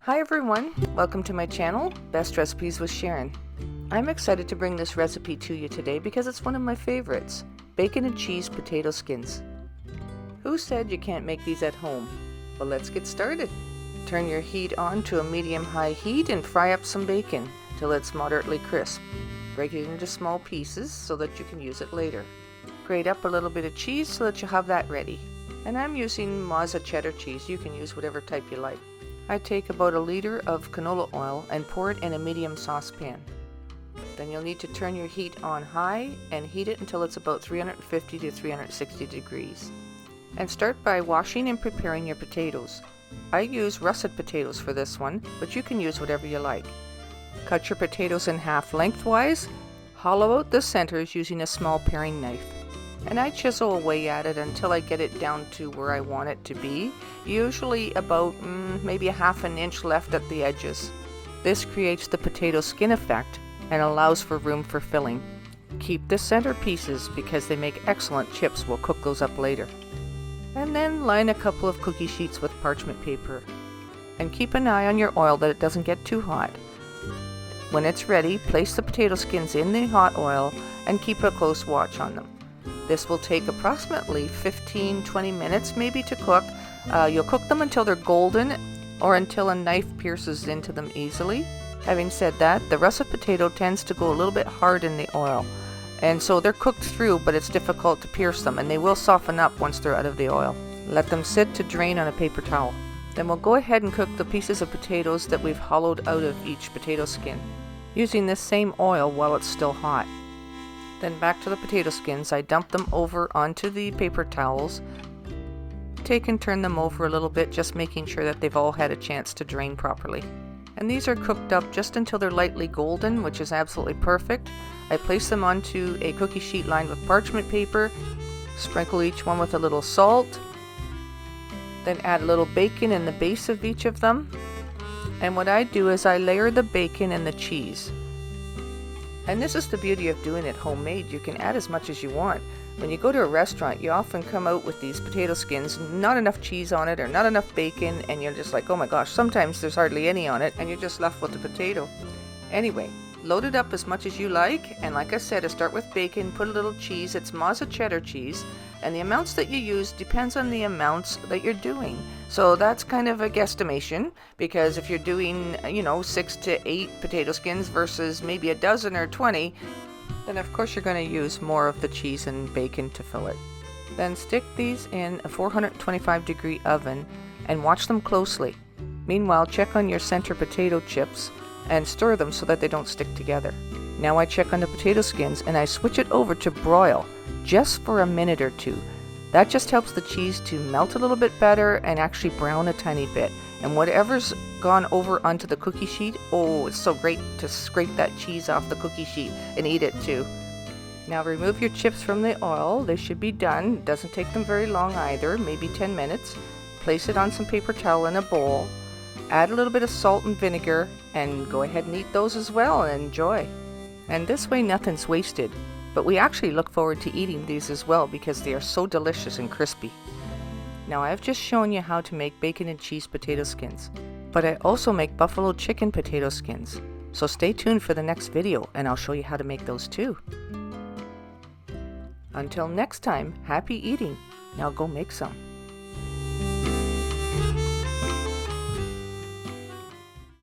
Hi everyone, welcome to my channel, Best Recipes with Sharon. I'm excited to bring this recipe to you today because it's one of my favorites, bacon and cheese potato skins. Who said you can't make these at home? Well, let's get started. Turn your heat on to a medium-high heat and fry up some bacon till it's moderately crisp. Break it into small pieces so that you can use it later. Grate up a little bit of cheese so that you have that ready. And I'm using Mazza cheddar cheese. You can use whatever type you like. I take about a liter of canola oil and pour it in a medium saucepan. Then you'll need to turn your heat on high and heat it until it's about 350 to 360 degrees. And start by washing and preparing your potatoes. I use russet potatoes for this one, but you can use whatever you like. Cut your potatoes in half lengthwise, hollow out the centers using a small paring knife. And I chisel away at it until I get it down to where I want it to be, usually about maybe a half an inch left at the edges. This creates the potato skin effect and allows for room for filling. Keep the center pieces because they make excellent chips. We'll cook those up later. And then line a couple of cookie sheets with parchment paper. And keep an eye on your oil that it doesn't get too hot. When it's ready, place the potato skins in the hot oil and keep a close watch on them. This will take approximately 15-20 minutes maybe to cook. You'll cook them until they're golden or until a knife pierces into them easily. Having said that, the russet potato tends to go a little bit hard in the oil. And so they're cooked through, but it's difficult to pierce them, and they will soften up once they're out of the oil. Let them sit to drain on a paper towel. Then we'll go ahead and cook the pieces of potatoes that we've hollowed out of each potato skin, using this same oil while it's still hot. Then back to the potato skins, I dump them over onto the paper towels. Take and turn them over a little bit, just making sure that they've all had a chance to drain properly. And these are cooked up just until they're lightly golden, which is absolutely perfect. I place them onto a cookie sheet lined with parchment paper, sprinkle each one with a little salt, then add a little bacon in the base of each of them. And what I do is I layer the bacon and the cheese. And this is the beauty of doing it homemade. You can add as much as you want. When you go to a restaurant, you often come out with these potato skins, not enough cheese on it or not enough bacon, and you're just like, oh my gosh, sometimes there's hardly any on it, and you're just left with the potato. Anyway, load it up as much as you like, and like I said, I start with bacon, put a little cheese. It's Mazza cheddar cheese, and the amounts that you use depends on the amounts that you're doing. So that's kind of a guesstimation, because if you're doing, 6 to 8 potato skins versus maybe a dozen or 20, then of course you're going to use more of the cheese and bacon to fill it. Then stick these in a 425-degree oven and watch them closely. Meanwhile, check on your center potato chips and stir them so that they don't stick together. Now I check on the potato skins and I switch it over to broil just for a minute or two. That just helps the cheese to melt a little bit better and actually brown a tiny bit. And whatever's gone over onto the cookie sheet, oh, it's so great to scrape that cheese off the cookie sheet and eat it too. Now remove your chips from the oil. They should be done. It doesn't take them very long either, maybe 10 minutes. Place it on some paper towel in a bowl. Add a little bit of salt and vinegar and go ahead and eat those as well and enjoy. And this way nothing's wasted. But we actually look forward to eating these as well because they are so delicious and crispy. Now I've just shown you how to make bacon and cheese potato skins, but I also make buffalo chicken potato skins. So stay tuned for the next video and I'll show you how to make those too. Until next time, happy eating. Now go make some.